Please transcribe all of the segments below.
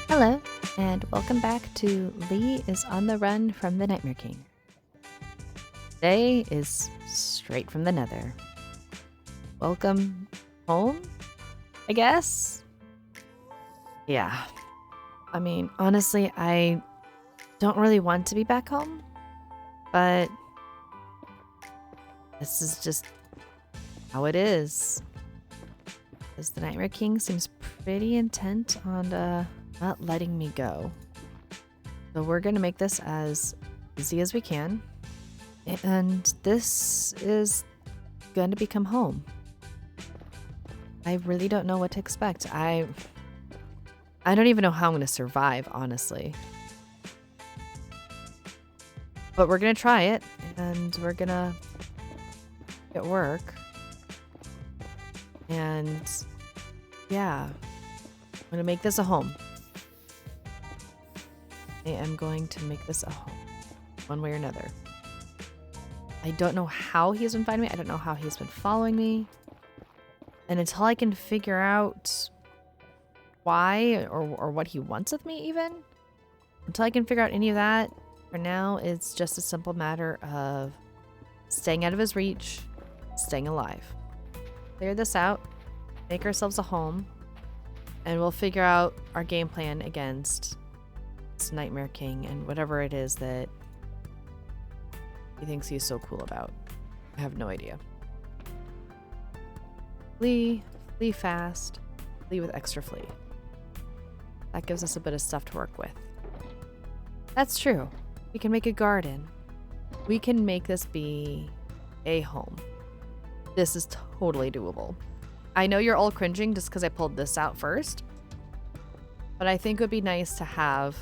Hello, and welcome back to Lee is on the Run from the Nightmare King. Today is straight from the Nether. Welcome home, I guess? Yeah. I mean, honestly, I don't really want to be back home, but this is just how it is. Because the Nightmare King seems pretty intent on not letting me go. So we're going to make this as easy as we can. And this is going to become home. I really don't know what to expect. I don't even know how I'm going to survive, honestly. But we're going to try it, and we're going to get work. And yeah, I'm going to make this a home. I am going to make this a home, one way or another. I don't know how he's been finding me. I don't know how he's been following me. And until I can figure out why or what he wants of me even, until I can figure out any of that, for now, it's just a simple matter of staying out of his reach, staying alive. Clear this out, make ourselves a home, and we'll figure out our game plan against this Nightmare King and whatever it is that he thinks he's so cool about. I have no idea. Flee fast, flee with extra flee. That gives us a bit of stuff to work with. That's true. We can make a garden. We can make this be a home. This is totally doable. I know you're all cringing just because I pulled this out first, but I think it would be nice to have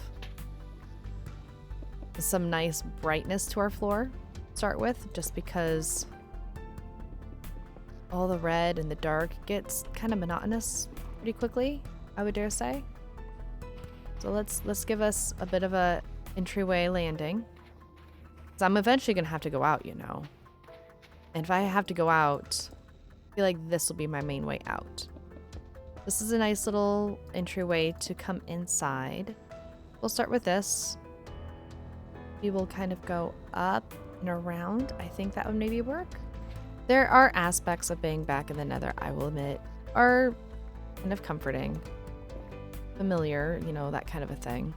some nice brightness to our floor to start with, just because all the red and the dark gets kind of monotonous pretty quickly, I would dare say. So let's give us a bit of a entryway landing, because I'm eventually gonna have to go out, you know. And if I have to go out, I feel like this will be my main way out. This is a nice little entryway to come inside. We'll start with this. We will kind of go up and around. I think that would maybe work. There are aspects of being back in the Nether, I will admit, are kind of comforting, familiar, you know, that kind of a thing.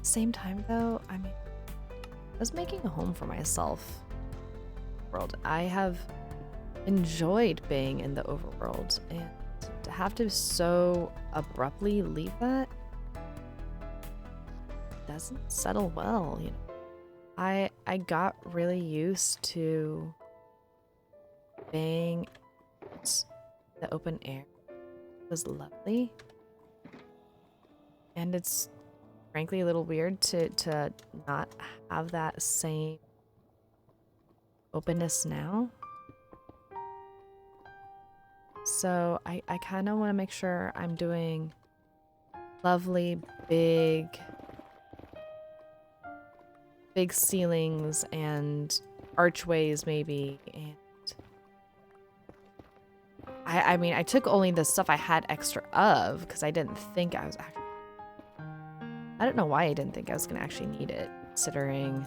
Same time though, I mean, I was making a home for myself. World. I have enjoyed being in the overworld, and to have to so abruptly leave that doesn't settle well, you know. I got really used to being in the open air. It was lovely. And it's frankly a little weird to not have that same openness now. So I kind of want to make sure I'm doing lovely big ceilings and archways maybe. And I mean, I took only the stuff I had extra of because I didn't think I was actually, I don't know why I didn't think I was gonna actually need it, considering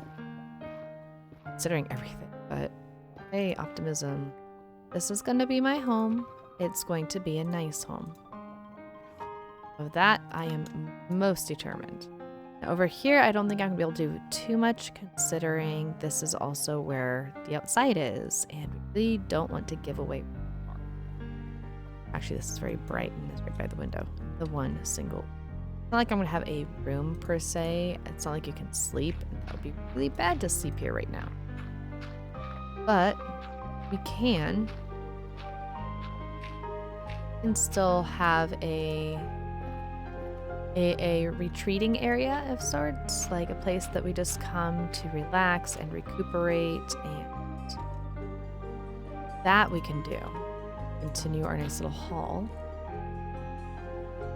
everything. But hey, optimism. This is gonna be my home. It's going to be a nice home. Of that, I am most determined. Now, over here, I don't think I'm gonna be able to do too much, considering this is also where the outside is, and we really don't want to give away. Actually, this is very bright and it's right by the window. The one single. It's not like I'm gonna have a room per se. It's not like you can sleep, and that would be really bad to sleep here right now. But we can still have a retreating area of sorts, like a place that we just come to relax and recuperate, and that we can do. Continue our nice little hall.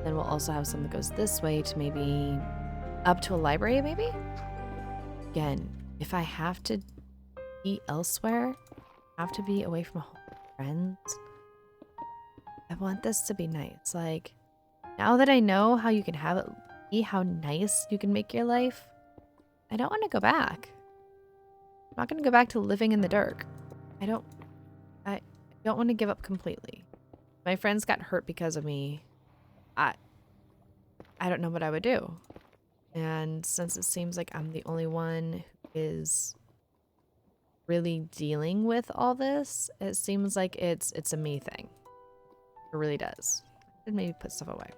Then we'll also have some that goes this way to maybe up to a library, maybe? Again, if I have to be elsewhere, have to be away from home friends, I want this to be nice. Like, Now that I know how you can have it be, how nice you can make your life, I don't want to go back. I'm not going to go back to living in the dark. I don't want to give up completely. My friends got hurt because of me. I don't know what I would do. And since it seems like I'm the only one who is really dealing with all this, it seems like it's a me thing. It really does. And maybe put stuff away.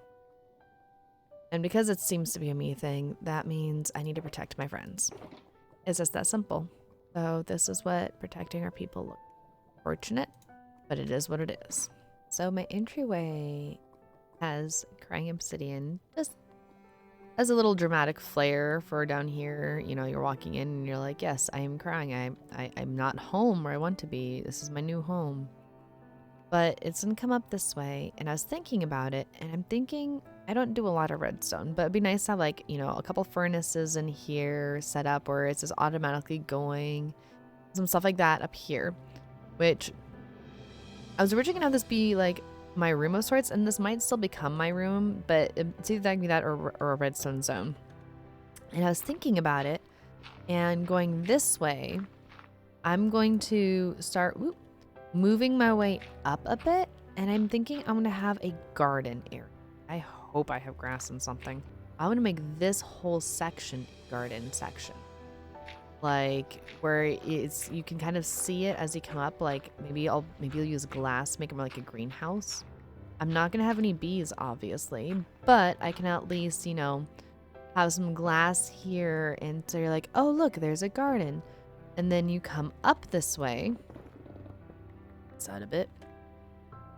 And because it seems to be a me thing, that means I need to protect my friends. It's just that simple. So this is what protecting our people looks like. Fortunate, but it is what it is. So my entryway has crying obsidian, just as a little dramatic flair for down here. You know, you're walking in and you're like, yes, I am crying. I'm not home where I want to be. This is my new home. But it's gonna come up this way, and I was thinking about it, and I'm thinking I don't do a lot of redstone, but it'd be nice to have, like, you know, a couple furnaces in here set up where it's just automatically going, some stuff like that up here, which I was originally gonna have this be like my room of sorts, and this might still become my room, but it's either gonna be that or a redstone zone. And I was thinking about it, and going this way, I'm going to start moving my way up a bit, and I'm thinking I'm gonna have a garden area. I hope I have grass and something. I want to make this whole section garden section, like where it's you can kind of see it as you come up. Like maybe I'll use glass, make it more like a greenhouse. I'm not gonna have any bees, obviously, but I can at least, you know, have some glass here, and so you're like, oh look, there's a garden, and then you come up this way. Out a bit.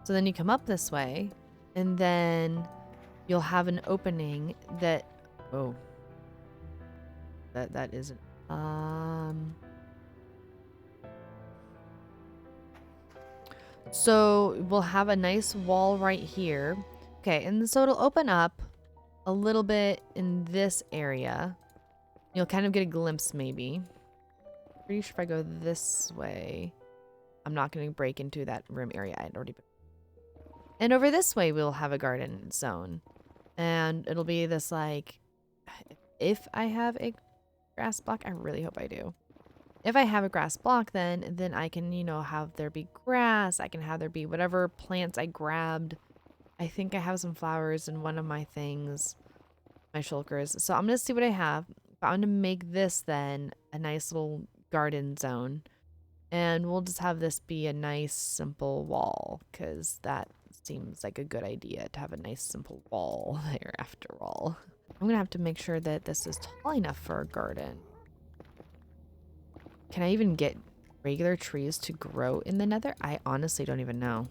So then you come up this way, and then you'll have an opening that that isn't so we'll have a nice wall right here. Okay, and so it'll open up a little bit in this area. You'll kind of get a glimpse, maybe. Pretty sure if I go this way, I'm not going to break into that room area I had already been. And over this way, we'll have a garden zone. And it'll be this, like, if I have a grass block, I really hope I do. If I have a grass block, then I can, you know, have there be grass. I can have there be whatever plants I grabbed. I think I have some flowers in one of my things, my shulkers. So I'm going to see what I have. But I'm going to make this then a nice little garden zone. And we'll just have this be a nice, simple wall, because that seems like a good idea, to have a nice, simple wall there after all. I'm going to have to make sure that this is tall enough for a garden. Can I even get regular trees to grow in the nether? I honestly don't even know.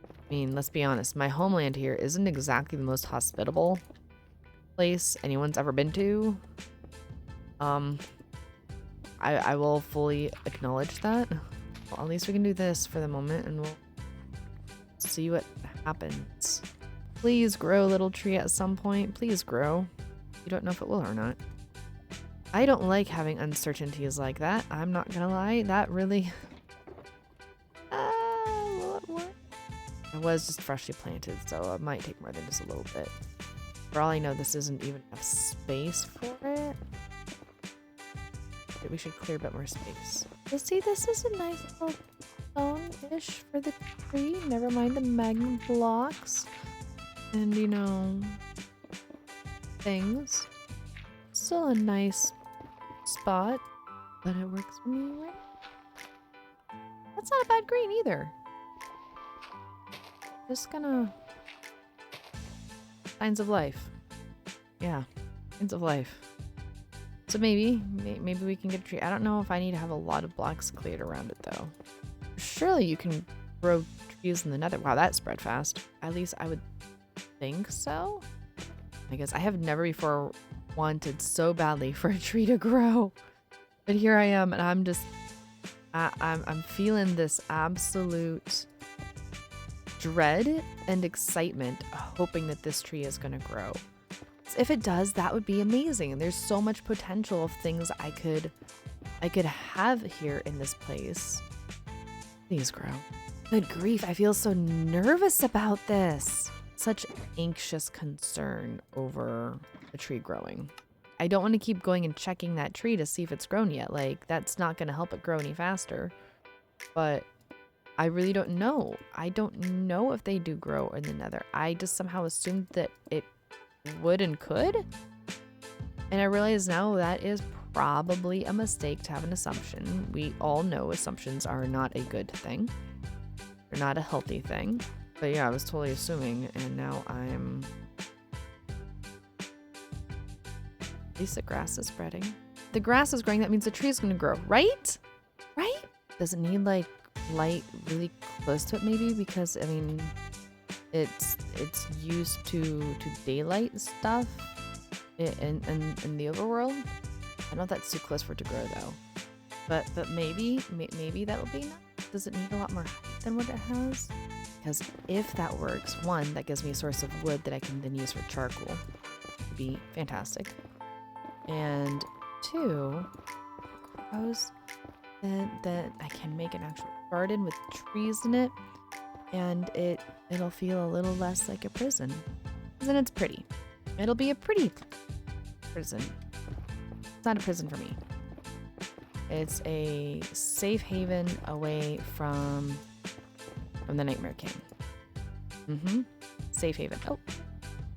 I mean, let's be honest. My homeland here isn't exactly the most hospitable place anyone's ever been to. I will fully acknowledge that. Well, at least we can do this for the moment, and we'll see what happens. Please grow, little tree, at some point. Please grow. You don't know if it will or not. I don't like having uncertainties like that. I'm not gonna lie. That really... what? It was just freshly planted, so it might take more than just a little bit. For all I know, this isn't even enough space for it. We should clear a bit more space. So see, this is a nice little zone-ish for the tree. Never mind the magma blocks and, you know, things. Still a nice spot, but it works for me right. That's not a bad green either. Just gonna... Signs of life. Yeah, signs of life. So maybe we can get a tree. I don't know if I need to have a lot of blocks cleared around it, though. Surely you can grow trees in the nether. Wow, that spread fast. At least I would think so. I guess I have never before wanted so badly for a tree to grow. But here I am, and I'm just... I'm feeling this absolute dread and excitement, hoping that this tree is going to grow. If it does, that would be amazing. And there's so much potential of things I could have here in this place. Please grow. Good grief, I feel so nervous about this. such anxious concern over the tree growing. I don't want to keep going and checking that tree to see if it's grown yet. Like, that's not going to help it grow any faster. But I really don't know. I don't know if they do grow in the nether. I just somehow assumed that it would and could. And I realize now that is probably a mistake to have an assumption. We all know assumptions are not a good thing. They're not a healthy thing. But yeah, I was totally assuming, and now I'm... At least the grass is spreading. The grass is growing, that means the tree is going to grow, right? Right? Does it need, like, light really close to it, maybe? Because, I mean, it's used to daylight stuff in the overworld. I don't know if that's too close for it to grow, though. But maybe that will be enough. Does it need a lot more height than what it has? Because if that works, one, that gives me a source of wood that I can then use for charcoal. Would be fantastic. And two, grows that I can make an actual garden with trees in it, and it'll feel a little less like a prison. Because then it's pretty. It'll be a pretty prison. It's not a prison for me. It's a safe haven away from the Nightmare King. Safe haven. Oh,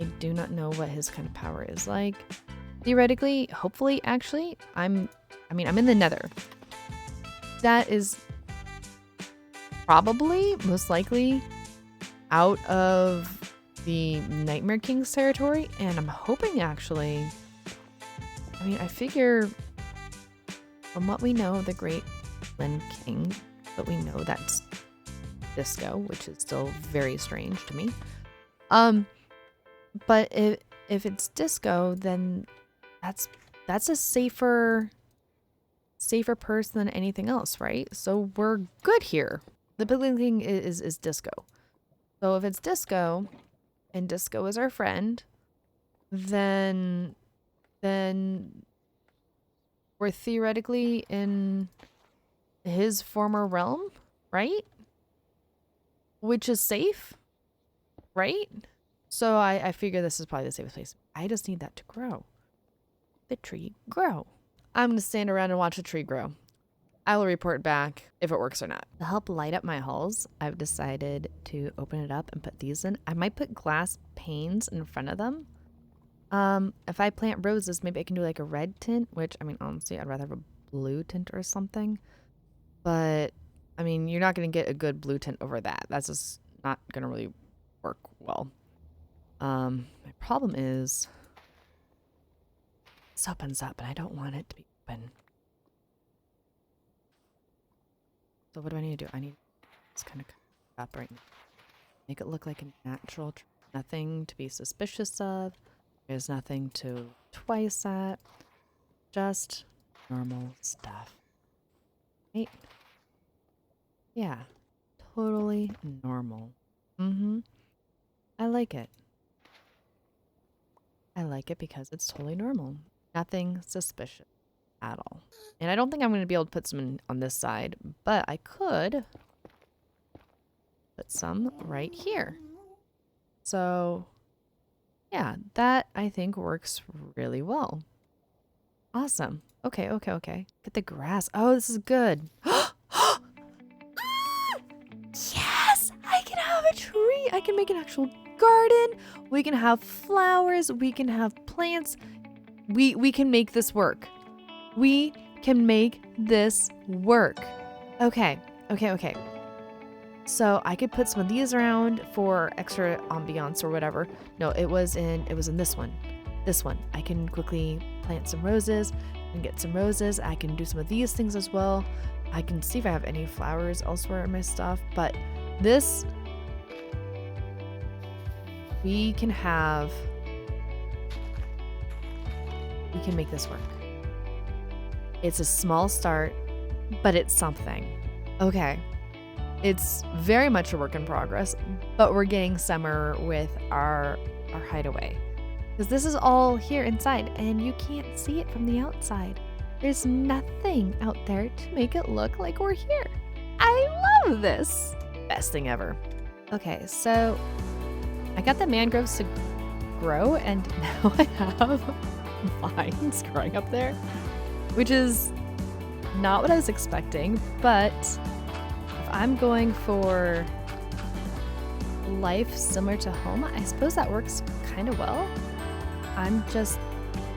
I do not know what his kind of power is like. Theoretically, hopefully, actually, I'm in the nether. That is probably, most likely, out of the Nightmare King's territory, and I'm hoping, actually, I figure, from what we know of the Great Lynn King, but we know that's Disco, which is still very strange to me. But if it's Disco, then that's a safer person than anything else, right? So we're good here. The big thing is Disco. So if it's Disco, and Disco is our friend, then we're theoretically in his former realm, right? Which is safe, right? So I figure this is probably the safest place. I just need that to grow. The tree grow. I'm going to stand around and watch the tree grow. I will report back if it works or not. To help light up my halls, I've decided to open it up and put these in. I might put glass panes in front of them. If I plant roses, maybe I can do like a red tint, which, honestly, I'd rather have a blue tint or something. But, you're not going to get a good blue tint over that. That's just not going to really work well. My problem is this opens up and I don't want it to be open. So what do I need to do? I need to kind of up right now. Make it look like a natural tree. Nothing to be suspicious of. There's nothing to twice at. Just normal stuff. Right? Yeah. Totally normal. I like it. I like it because it's totally normal. Nothing suspicious at all. And I don't think I'm going to be able to put some on this side, but I could put some right here. So, yeah, that I think works really well. Awesome. Okay. Get the grass. Oh, this is good. Yes! I can have a tree. I can make an actual garden. We can have flowers. We can have plants. We can make this work. We can make this work. Okay. So I could put some of these around for extra ambiance or whatever. No, it was in this one. This one. I can quickly plant some roses and get some roses. I can do some of these things as well. I can see if I have any flowers elsewhere in my stuff, but this we can make this work. It's a small start, but it's something. Okay. It's very much a work in progress, but we're getting somewhere with our hideaway. Because this is all here inside, and you can't see it from the outside. There's nothing out there to make it look like we're here. I love this. Best thing ever. Okay, so I got the mangroves to grow, and now I have vines growing up there, which is not what I was expecting. But if I'm going for life similar to home, I suppose that works kind of well. I'm just,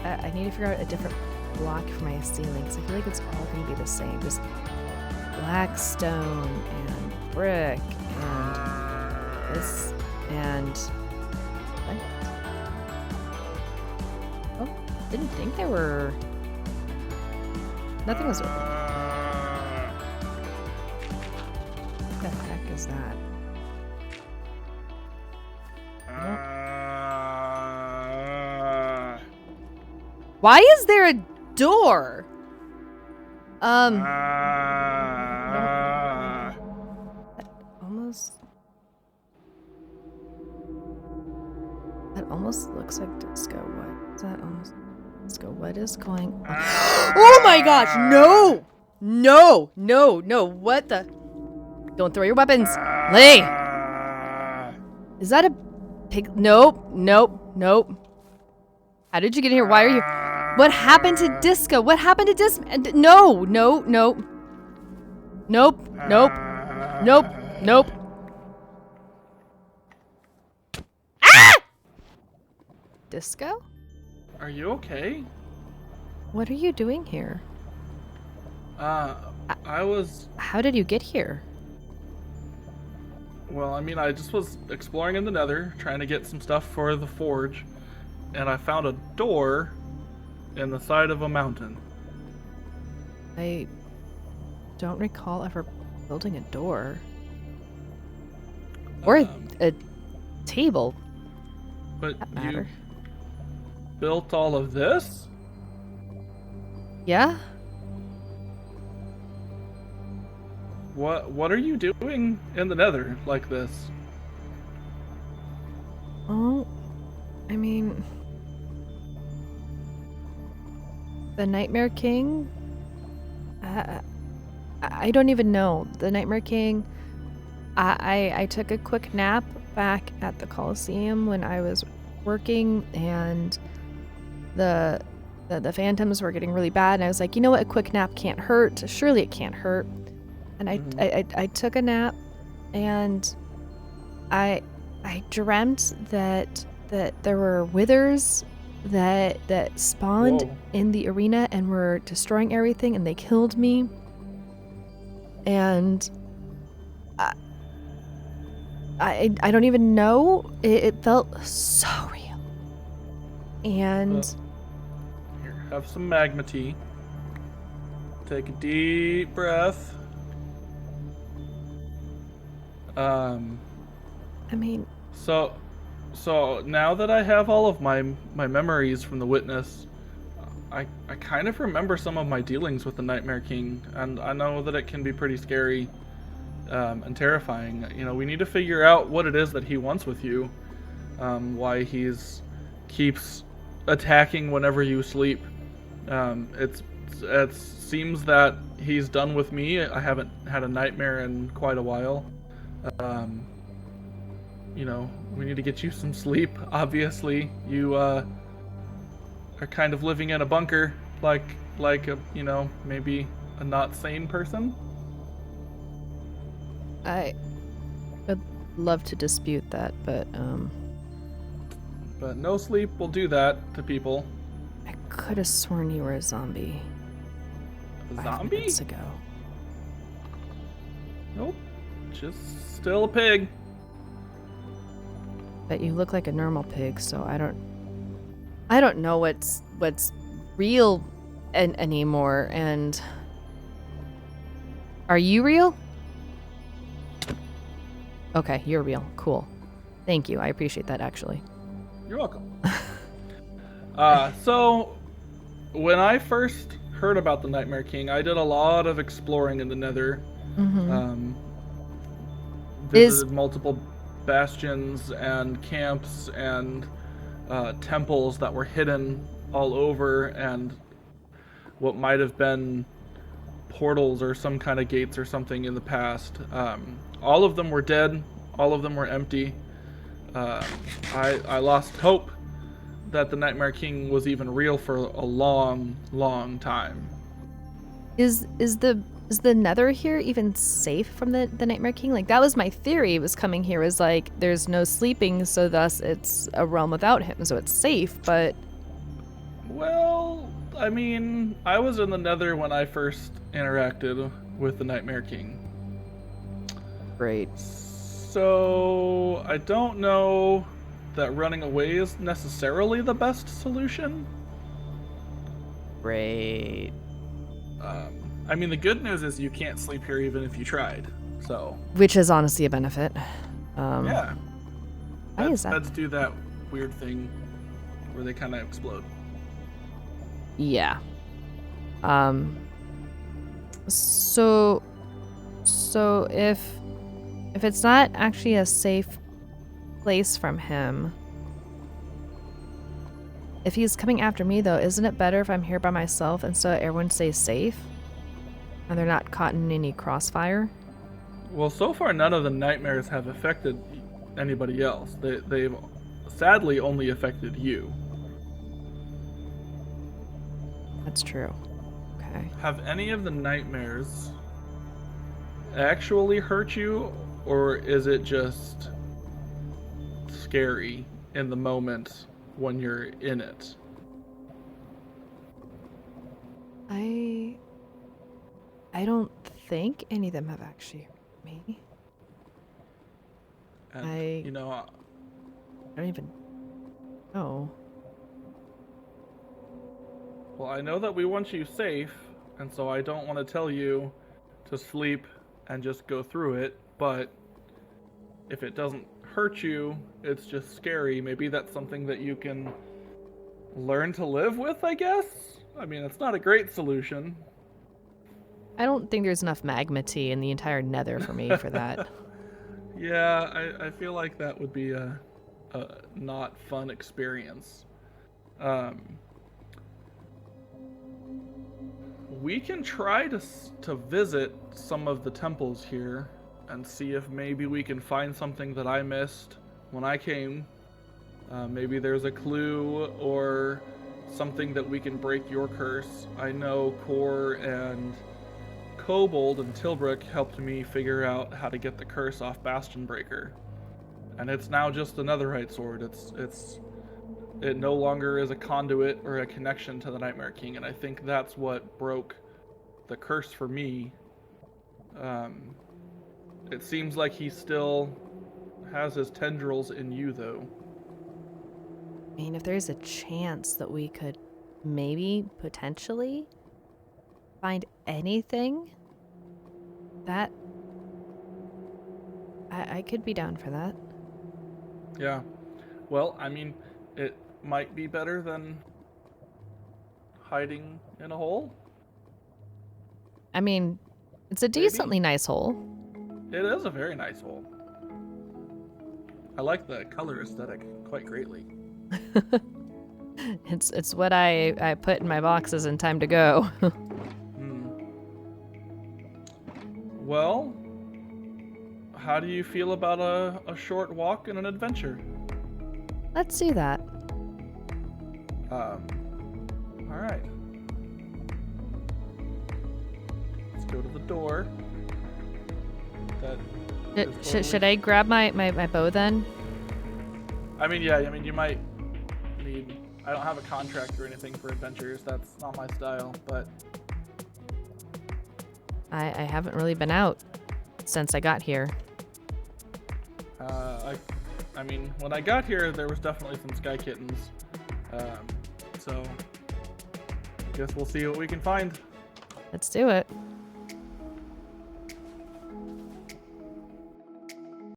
I need to figure out a different block for my ceilings. I feel like it's all going to be the same. Just black stone and brick and this and what? Oh, didn't think there were. Nothing was open. What the heck is that? Why is there a door? That almost looks like disco. What is that? Almost disco. What is going on? Oh my gosh! No! No! No! No! What the? Don't throw your weapons, Lee. Is that a pig? Nope. Nope. Nope. How did you get here? Why are you? What happened to disco? What happened to disco? No, no, no. Nope, nope, nope, nope. Ah! Disco? Are you okay? What are you doing here? I was... How did you get here? Well, I mean, I just was exploring in the Nether, trying to get some stuff for the forge, and I found a door in the side of a mountain. I don't recall ever building a door. Or a table. But that matter. You built all of this? Yeah? What are you doing in the Nether like this? Oh, I mean... The Nightmare King? I don't even know. The Nightmare King, I took a quick nap back at the Coliseum when I was working, and the phantoms were getting really bad, and I was like, you know what, a quick nap can't hurt. Surely it can't hurt. And I took a nap, and I dreamt that there were withers that spawned in the arena and were destroying everything, and they killed me. And I don't even know. It felt so real. And here, have some magma tea. Take a deep breath. I mean, So now that I have all of my memories from the witness, I kind of remember some of my dealings with the Nightmare King, and I know that it can be pretty scary and terrifying. You know, we need to figure out what it is that he wants with you, why keeps attacking whenever you sleep. It seems that he's done with me. I haven't had a nightmare in quite a while. You know, we need to get you some sleep. Obviously, you are kind of living in a bunker, like a, you know, maybe a not sane person. I would love to dispute that, but no sleep will do that to people. I could have sworn you were a zombie. A 5 zombie? minutes ago. Nope, just still a pig. But you look like a normal pig, so I don't know what's real anymore. And are you real? Okay, you're real. Cool. Thank you. I appreciate that, actually. You're welcome. So when I first heard about the Nightmare King, I did a lot of exploring in the Nether. Mm-hmm. Visited multiple bastions and camps and temples that were hidden all over, and what might have been portals or some kind of gates or something in the past. All of them were dead. All of them were empty. I lost hope that the Nightmare King was even real for a long, long time. Is the Nether here even safe from the Nightmare King? Like, that was my theory. Was coming here was like there's no sleeping, so thus it's a realm without him, so it's safe. But well, I mean, I was in the Nether when I first interacted with the Nightmare King. Great. So I don't know that running away is necessarily the best solution. Great. I mean, the good news is you can't sleep here even if you tried. So. Which is honestly a benefit. Yeah. Why is that? Beds do that weird thing where they kind of explode. Yeah. So if it's not actually a safe place from him, if he's coming after me though, isn't it better if I'm here by myself and so everyone stays safe and they're not caught in any crossfire? Well, so far none of the nightmares have affected anybody else. They've sadly only affected you. That's true. Okay. Have any of the nightmares actually hurt you, or is it just scary in the moment when you're in it? I don't think any of them have actually hurt me. And, I don't even know. Well, I know that we want you safe, and so I don't want to tell you to sleep and just go through it, but if it doesn't hurt you, it's just scary. Maybe that's something that you can learn to live with, I guess? I mean, it's not a great solution. I don't think there's enough magma tea in the entire Nether for me for that. Yeah, I feel like that would be a not fun experience. We can try to visit some of the temples here and see if maybe we can find something that I missed when I came. Maybe there's a clue or something that we can break your curse. I know Core and Kobold and Tilbrook helped me figure out how to get the curse off Bastion Breaker. And it's now just a netherite sword. It no longer is a conduit or a connection to the Nightmare King, and I think that's what broke the curse for me. It seems like he still has his tendrils in you, though. I mean, if there's a chance that we could maybe, potentially, find anything, that I could be down for that. Yeah. Well, I mean, it might be better than hiding in a hole. I mean, it's a decently nice hole. It is a very nice hole. I like the color aesthetic quite greatly. It's what I put in my boxes in time to go. Well, how do you feel about a short walk and an adventure? Let's do that. All right. Let's go to the door. Should I grab my bow then? I mean, yeah. I mean, you might need. I don't have a contract or anything for adventures. That's not my style, but. I haven't really been out since I got here. I mean, when I got here, there was definitely some sky kittens. So, I guess we'll see what we can find. Let's do it.